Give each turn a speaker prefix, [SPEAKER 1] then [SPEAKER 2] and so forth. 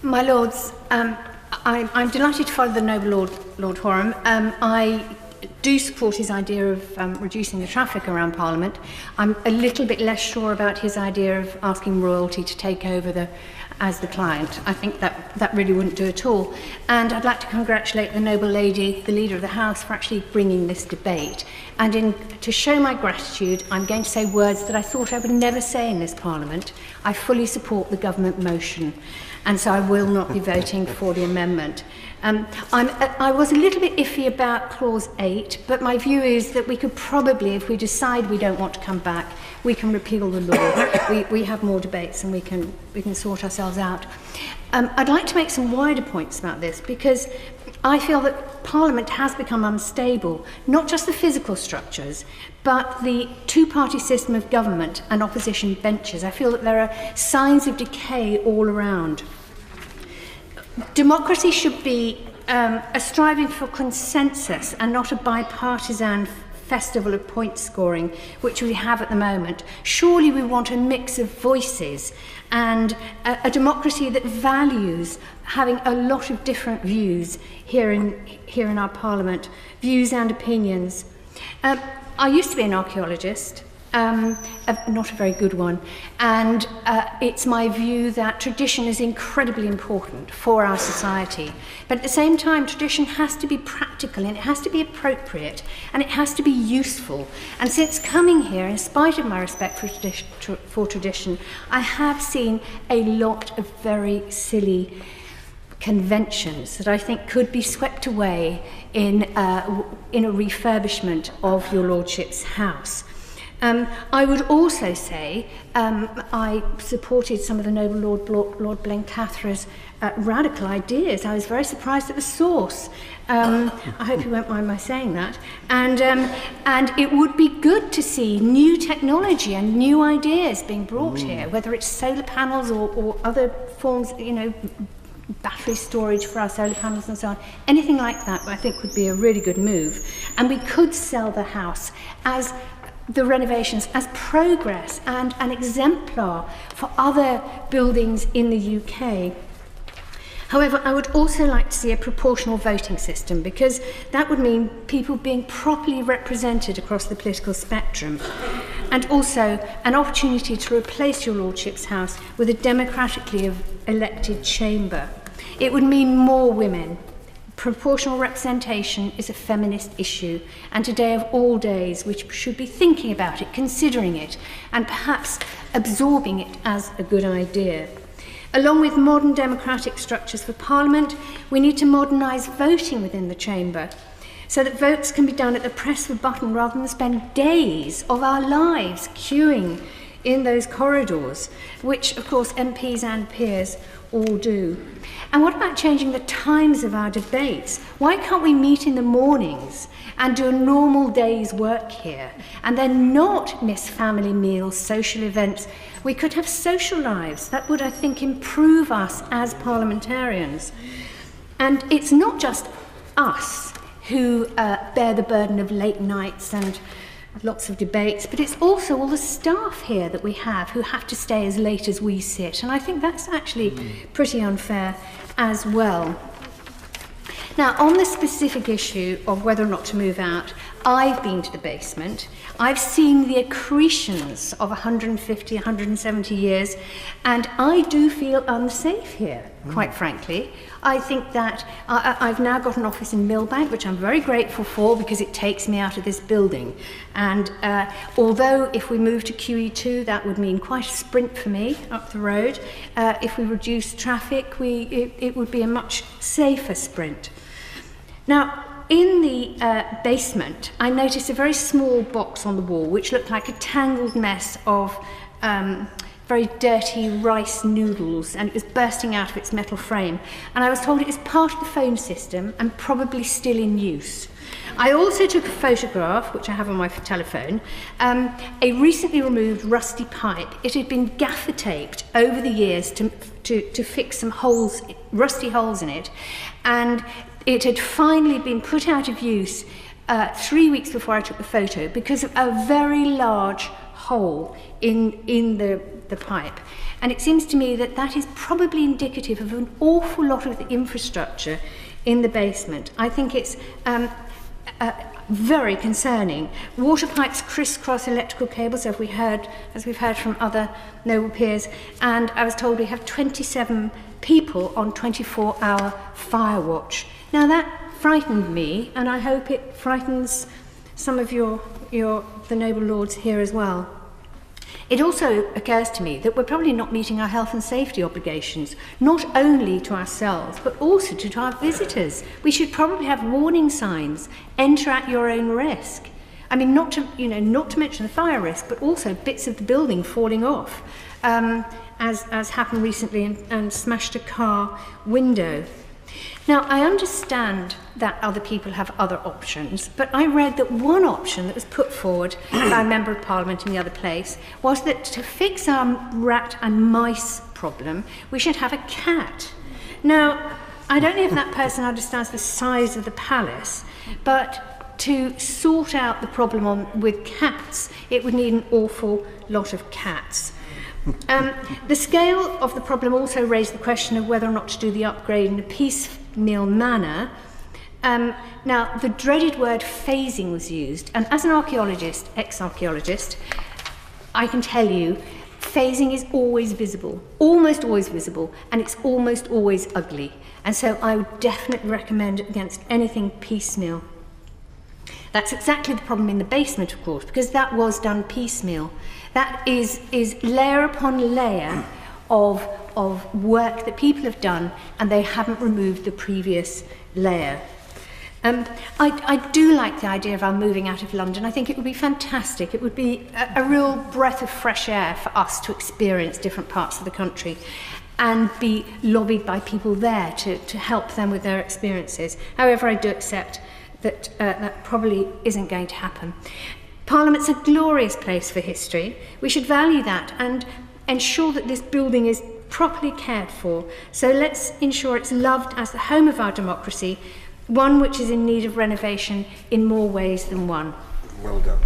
[SPEAKER 1] My Lords, I'm delighted to follow the noble Lord Horam. I do support his idea of reducing the traffic around Parliament. I'm a little bit less sure about his idea of asking royalty to take over as the client. I think that really wouldn't do at all. And I'd like to congratulate the noble lady, the Leader of the House, for actually bringing this debate. And to show my gratitude, I'm going to say words that I thought I would never say in this Parliament. I fully support the government motion, and so I will not be voting for the amendment. I was a little bit iffy about clause 8, but my view is that we could probably, if we decide we don't want to come back, we can repeal the law. we have more debates and we can sort ourselves out. I'd like to make some wider points about this, because I feel that Parliament has become unstable, not just the physical structures, but the two-party system of government and opposition benches. I feel that there are signs of decay all around. Democracy should be a striving for consensus and not a bipartisan festival of point scoring, which we have at the moment. Surely we want a mix of voices and a democracy that values having a lot of different views here in our Parliament, views and opinions. I used to be an archaeologist. Not a very good one, and it's my view that tradition is incredibly important for our society, but at the same time tradition has to be practical and it has to be appropriate and it has to be useful. And since coming here, in spite of my respect for tradition, I have seen a lot of very silly conventions that I think could be swept away in a refurbishment of your lordship's house. I would also say I supported some of the noble Lord Blencathra's radical ideas. I was very surprised at the source. I hope you won't mind my saying that. And it would be good to see new technology and new ideas being brought here, whether it's solar panels or other forms, battery storage for our solar panels and so on. Anything like that I think would be a really good move. And we could sell the house as the renovations as progress and an exemplar for other buildings in the UK. However, I would also like to see a proportional voting system, because that would mean people being properly represented across the political spectrum, and also an opportunity to replace your lordship's house with a democratically elected chamber. It would mean more women. Proportional representation is a feminist issue, and today of all days we should be thinking about it, considering it, and perhaps absorbing it as a good idea. Along with modern democratic structures for Parliament, we need to modernise voting within the chamber so that votes can be done at the press of a button rather than spend days of our lives queuing in those corridors, which of course MPs and peers all do. And what about changing the times of our debates? Why can't we meet in the mornings and do a normal day's work here and then not miss family meals, social events? We could have social lives. That would, I think, improve us as parliamentarians. And it's not just us who bear the burden of late nights and lots of debates, but it's also all the staff here that we have who have to stay as late as we sit, and I think that's actually pretty unfair as well. Now, on the specific issue of whether or not to move out, I've been to the basement. I've seen the accretions of 150, 170 years, and I do feel unsafe here, quite frankly. I think that I've now got an office in Millbank, which I'm very grateful for because it takes me out of this building. And although if we move to QE2, that would mean quite a sprint for me up the road, if we reduce traffic, it would be a much safer sprint. Now, in the basement, I noticed a very small box on the wall which looked like a tangled mess of very dirty rice noodles, and it was bursting out of its metal frame. And I was told it was part of the phone system and probably still in use. I also took a photograph, which I have on my telephone, a recently removed rusty pipe. It had been gaffer taped over the years to fix some holes, rusty holes in it, and it had finally been put out of use 3 weeks before I took the photo because of a very large hole in the pipe. And it seems to me that that is probably indicative of an awful lot of the infrastructure in the basement. I think it's very concerning. Water pipes crisscross electrical cables, as we've heard from other noble peers, and I was told we have 27 people on 24-hour fire watch. Now that frightened me, and I hope it frightens some of the noble lords here as well. It also occurs to me that we're probably not meeting our health and safety obligations, not only to ourselves, but also to our visitors. We should probably have warning signs, enter at your own risk. I mean, not to mention the fire risk, but also bits of the building falling off, as happened recently and smashed a car window. Now, I understand that other people have other options, but I read that one option that was put forward by a Member of Parliament in the other place was that to fix our rat and mice problem, we should have a cat. Now, I don't know if that person understands the size of the palace, but to sort out the problem with cats, it would need an awful lot of cats. The scale of the problem also raised the question of whether or not to do the upgrade in a piecemeal manner. Now, the dreaded word phasing was used, and as an archaeologist, ex-archaeologist, I can tell you, phasing is always visible, almost always visible, and it's almost always ugly. And so I would definitely recommend against anything piecemeal. That's exactly the problem in the basement, of course, because that was done piecemeal. That is layer upon layer of work that people have done, and they haven't removed the previous layer. I do like the idea of our moving out of London. I think it would be fantastic. It would be a real breath of fresh air for us to experience different parts of the country and be lobbied by people there to help them with their experiences. However, I do accept that that probably isn't going to happen. Parliament's a glorious place for history. We should value that and ensure that this building is properly cared for. So let's ensure it's loved as the home of our democracy, one which is in need of renovation in more ways than one.
[SPEAKER 2] Well done.